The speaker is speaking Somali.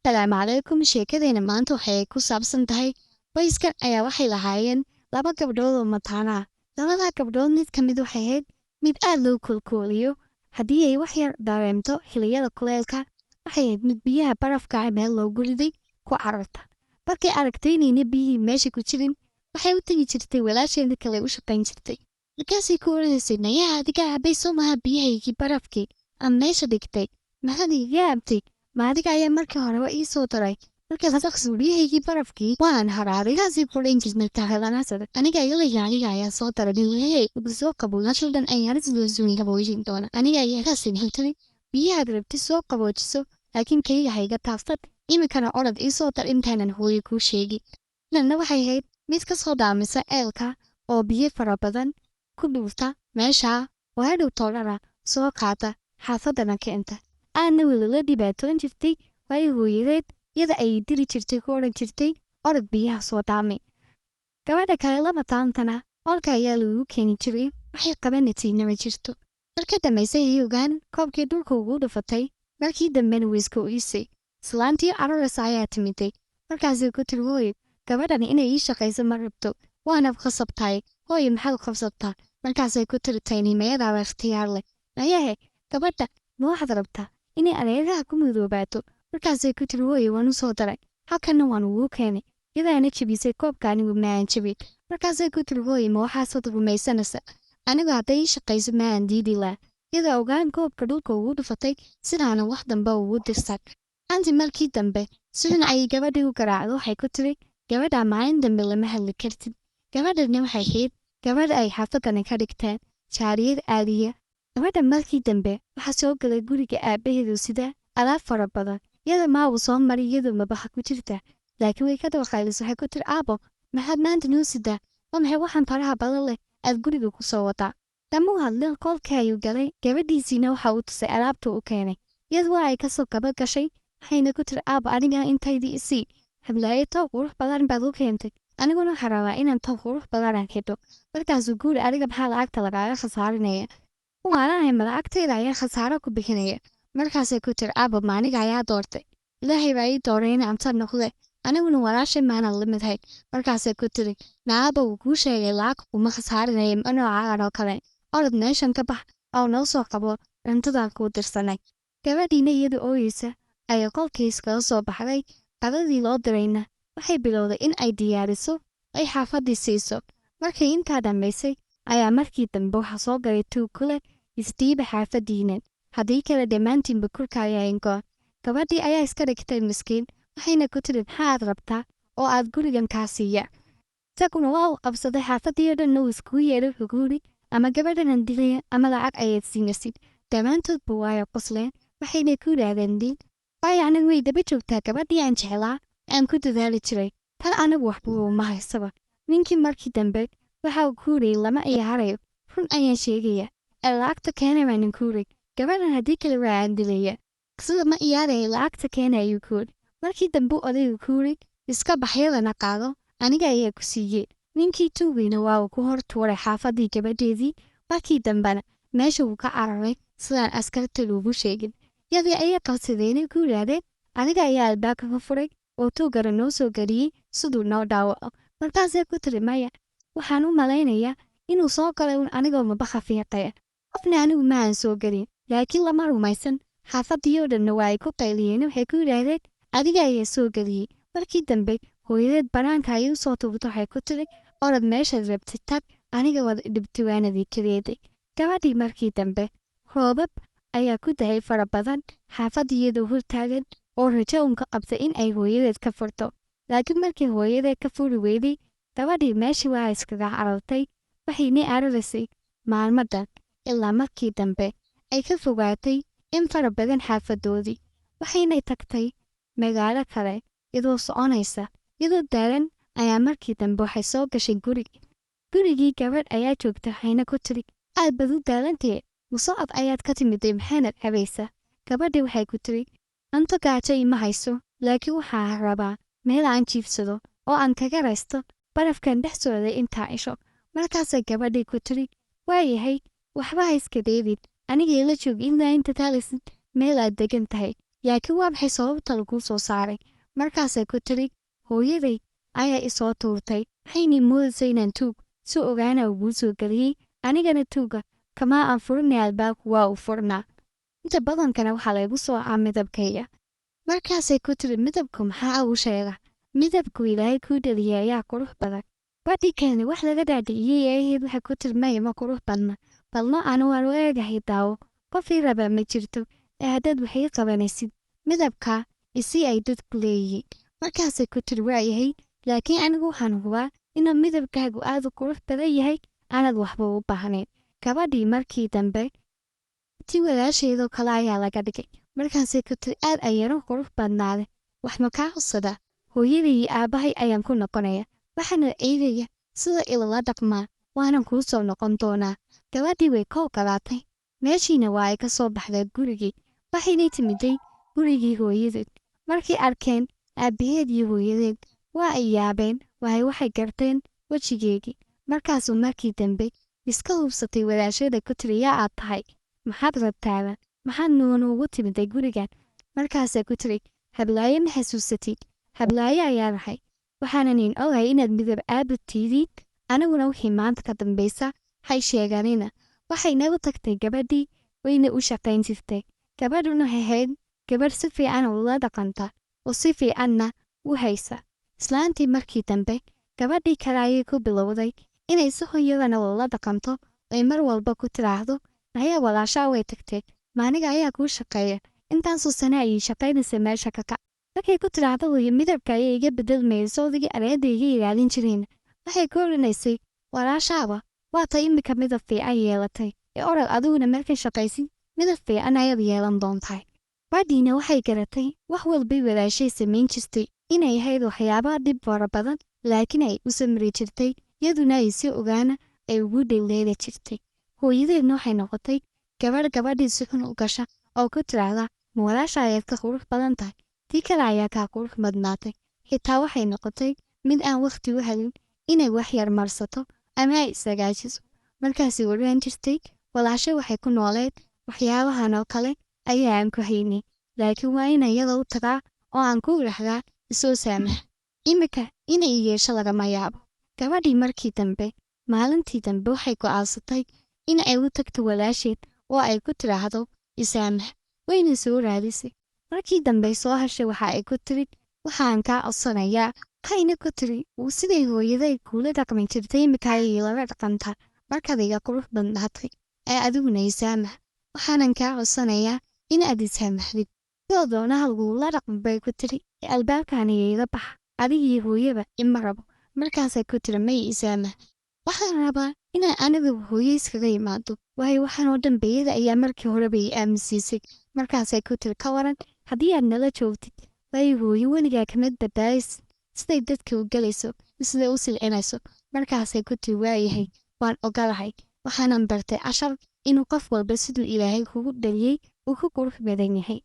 Salaamu calaykum sheekadayna maanta waxay ku saabsan tahay qoyskan ayaa waxay lahaayeen laba gabdhood oo mataana ah. Labadaa gabdhood mid ka mid waxay ahayd mid aad loo kulkuliyo haddii ay wax yar dareemto xilliyada kuleelka waxay ahayd mid biyaha barafka ah meel loogu riday ku cararta. Markay aragtay inayna biyihii meesha ku jirin waxay u tegi jirtay walaasheeda kale u shaqayn jirtay. Markaasay ku odhanaysay nayaa adiga cabay soo maha biyahaygii barafkii aan meesha dhigtay maxaad iga cabtay ma adiga ayaa markii horeba ii soo daray markaas aqsuuriyahaygii barafkii waan haraadigaasii kudhayn jirnay helanasada aniga aniga ayaa soo daray hey soo qaboonasho dhan ayaan isloosuni qaboojin doona aniga ayaa kaasin hintay biyahaad rabti soo qaboojiso laakiin kayga hayga taafsad iminkana orod ii soo dar intaanan hooyo kuu sheegi nanna waxay ahayd mid ka soo dhaamisa eelka oo biyo fara badan ku dhuurta meesha oo hadhow toolana soo qaata xaafadana keenta aadna welala dhibaatoon jirtay waayo hooyadeed yada ay diri jirtay ku odhan jirtay orod biyaha soo dhaami gabadha kale lama taantana olka ayaa lagu keeni jiray waxay qabanatiina ma jirto marka dambayse ay ogaan koobkii dhulka ugu dhufatay markii dambena weyska u iisay islaantii cararas ayaa timiday markaasay ku tiri hooyo gabadhani inay ii shaqayso ma rabto waanad khasabtahay hooyo maxaad khasabtaa markaasay ku tiri taynimayadaaba ikhtiyaar leh nayahe gabadha ma waxaad rabtaa inay adeeraha ku midoobaato markaasay ku tiri hooyo waan u soo daray halkanna waan ugu keenay yadaana jebisay koobka anigu maaan jebin markaasay ku tiri hooyo ma waxaasaad rumaysanaysa anigu hadday ii shaqayso maaan diidi laa yada ogaan koobka dhulka ugu dhufatay sidaana wax dambe ugu dirsan anti markii dambe sixun ayay gabadhii u garaacdo waxay ku tiri gabadha maalin dambe lama hadli kartid gabadhani waxay ahayd gabadha ay xaafadani ka dhigteen jaariyad aadiya gabadha markii dambe waxaa soo galay guriga aabbaheedu sida alaab fara badan yada maa uu soo maray iyadoo mabaxa ku jirta laakiin way ka dabaqaylis waxay ku tiri aabo maxaad maanta noo sidaa waa maxay waxaan faraha badan leh aad guriga ku soo wadaa damuu hadlin qolkii ayuu galay gabadhiisiina waxa uu tusay alaabta u keenay iyad waa ay kasoo gaba gashay waxayna ku tiri aabo aniga intaydii isii hablaaye toob qurux badan baad u keentay aniguna waxaa rabaa inaan toob qurux badanaan xidho markaasuu guuri adiga maxaa lacagta lagaaga khasaarinaya waanahay malacagtayda ayaa khasaaro ku bixinaya markaasay ku tiri aabo maaniga ayaa doortay ilaahay baa ii dooray in amta noqde aniguna walaashay maanad la midhayn markaasay ku tiri naaba wuu kuu sheegay lacag uma khasaarinaya noocaagan oo kale orod meeshan ka bax oo noo soo qabo cuntadaan kuu dirsanay gabadhiina iyada ooyeysa ayaa qolkiis kala soo baxday qadadii loo dirayna waxay bilowday in ay diyaariso ay xaafadii siiso markay intaa dhammaysay ayaa markii dambe waxaa soo galay tuug kule isdiiba xaafadiinan haddii kale dhammaantiinba kurka ayaa ingoon gabadhii ayaa iska dhigtay miskiin waxayna ku tiri maxaad rabtaa oo aad gurigan kaa siiya isaguna waa uu qabsaday xaafadii oo dhanna uu iskugu yeedhay xuguuri ama gabadhanan dilaya ama lacag ayaad siinasid dhammaantoodba waaya qosleen waxayna ku yidhaahdeen diin waayo anigu way daba joogtaa gabadhii aan jeclaa aan ku dadaali jiray tan anigu waxba uma haysaba ninkii markii dambe waxa uu ku yidhi lama iyaarayo run ayaan sheegaya ee lacagta keenay baanin ku yidhi gabadhan haddii kale waa aan dilaya sida ma iyaaraya lacagta keenay ayuu ku yidhi markii dambe odaygu ku yidhi iska baxyadana qaado aniga ayaa ku siiyey ninkii tuugayna waa uu ku hor tuuray xaafadii gabadheedii markii dambena meesha wuu ka cararay sidaan askarta loogu sheegin yadii ayay qabsadeenay ku yidhaahdeen aniga ayaa albaabka ka furay oo tuugara noo soo geliyey siduu noo dhaawaco markaasay ku tiri maya waxaan u malaynayaa inuu soo galay un anigoo mabaha fiiqaya qofna anigu ma aan soo gelin laakiin lama rumaysan xaafadii oo dhanna waa ay ku qayliyeen waxay ku yidhaahdeen adiga ayaa soo geliyey markii dambe hooyadeed banaanka ayay u soo tuurto waxay ku tiri orod meeshaad rabtid tag aniga wada dhibtiwaanadii kaleeday gabadhii markii dambe roobab ayaa ku dahay fara badan xaafadii iyadoo hortaagan oo rajo unka qabtay in ay hooyadeed ka furto laakiin markii hooyadeed ka furi weyday gabadhii meeshii waa iskaga carartay waxayna araraysay maalmadan ilaa markii dambe ay ka fogaatay in fara badan xaafadoodii waxaynay tagtay magaalo kale iyadoo soconaysa iyadoo daalan ayaa markii dambe waxay soo gashay gurigii gabadh ayaa joogta waxayna ku tiri aad bad u daalantee musocod ayaad ka timiday maxaanad cabaysa gabadhii waxay ku tiri cunto gaajo ima hayso laakiin waxaa rabaa meel aan jiifsado oo aan kaga raysto barafkan dhex socday intaa cisho markaasay gabadhii ku tiri waayahay waxba ha iska dheedid anigay la joog ilaa inta taalisid meel aad degan tahay laakiin waa maxay sababta laguu soo saaray? Markaasay ku tiri, hooyaday ayaa i soo tuurtay, waxayna moodaysaa inaan tuug si ogaana ugu soo geliyey, anigana tuuga kama aan furinay albaabku waa u furnaa. Inta badankana waxaa laygu soocaa midabkayga. Markaasay ku tiri, midabku maxaa u sheega? Midabku Ilaahay kuu dhaliyay ayaa qurux badan. Badhigani wax laga dhaadhiciyey ee ahayd waxay ku tiri maya ma qurux badna, balno anu waan u eegahay daawo, qof ii raba ma jirto, ee haddaad wax ii qabanaysid midabkaa isii ay dadku leeyihiin. Markaasay ku tiri waayahay, laakiin anigu waxaan hubaa inuu midabkaagu aad u qurux badan yahay, aanad waxba u baahnayn. Gabadhii markii dambe ti walaasheedoo kale ayaa laga dhigay. Markaasay ku tiri aad ayaan u qurux badnaaday, wax ma kaa codsadaa? Hooyaday iyo aabbahay ayaan ku noqonaya, waxaana eegaya sida ilala dhaqmaa, waanan kuu soo noqon doonaa. Gabadhii way ka ogolaatay, meeshiina waa ay ka soo baxday gurigii, waxaynay timiday gurigii hooyadeed. Markay arkeen aabbaheed iyo hooyadeed waa ay yaabeen, waxay garteen wejigeedii. Markaasuu markii dambe iska hubsatay walaasheeda ku tiri yaa aad tahay, maxaad rabtaaba, maxaad noogu timiday gurigan? Markaasay ku tiri hablaaye ma xasuusatid? Hablaaye ayaa nahay, waxaanan in ogahay inaad midab aabad tiidiid, aniguna wixii maanta ka dambaysa hay sheeganina. Waxay nagu tagtay gabadhii, wayna u shaqayn jirtay. Gabadhuna waxay ahayd gabadh si fiican ula dhaqanta, oo si fiicanna u haysa. Islaantii markii dambe gabadhii kale ayay ku bilowday inay si hooyadana ula dhaqanto, ay mar walba ku tiraahdo naya walaashaa way tagtay, maaniga ayaa kuu shaqeeya, intaasoo sano ayay shaqaynaysa meesha ka kac. Markay ku tiraahdo way midabka ayay iga bedelmayso odigii areeda iga ilaalin jireen. Waxay ku oranaysay walaashaaba waa tay imika midab fiican yeelatay, ee orod adiguna markay shaqaysid midab fiican ayaad yeelan doontaa. Badhiina waxay garatay wax walbay walaashay samayn jirtay inay ahayd waxyaaba dhib fara badan, laakiin ay u samri jirtay, iyaduna ay si ogaana ay ugu dhaleeli jirtay. Hooyadeedna waxay noqotay gabadhii si xun u gasha oo ku tiraahda ma walaasha ayaad ka qurux badan tahay, tii kale ayaa kaa qurux badnaatay. Xitaa waxay noqotay mid aan waqti u helin inay wax yar marsato ama ay isagaajiso. Markaasay oran jirtay walaashay waxay ku nooleed waxyaabahan oo kale ayaa aan ku haynay, laakiin waa inaan iyada u tagaa oo aan ku idhaahdaa isoo saamax. Imika inay yeesho lagama yaabo. Gabadhii markii dambe maalintii dambe waxay go'aansatay in ay u tagto walaasheed oo ay ku tiraahdo isaamax, wayna soo raadisay. Markii dambe soo heshay waxa ay ku tiri waxaan kaa codsanayaa, waxayna ku tiri siday hooyaday kuula dhaqmi jirtay imika ayay lala dhaqantaa, markaad iga qurux badnaatay ee adiguna isaamax, waxaanan kaa codsanayaa in aad isaamaxdid. sidoo doonaha lagula dhaqmi bay ku tiri albaabkan iga bax, adigii hooyaba ima rabo. Markaasay ku tiri may isaamax, waxaan rabaa inaan aniga hooyo iskaga imaado, waayo waxaan oo dhan bayada ayaa markii horeba i aaminsiisay. Markaasay ku tiri ka waran haddii aad nala joogtid, waayo hooyo weligaa kamid badbaadis siday dadka u galayso, siday u silcinayso. Markaasay ku tiri waayahay, waan ogolahay, waxaanan bartay cashar inuu qof walba siduu Ilaahay kugu dhaliyey uu ku qurux badan yahay.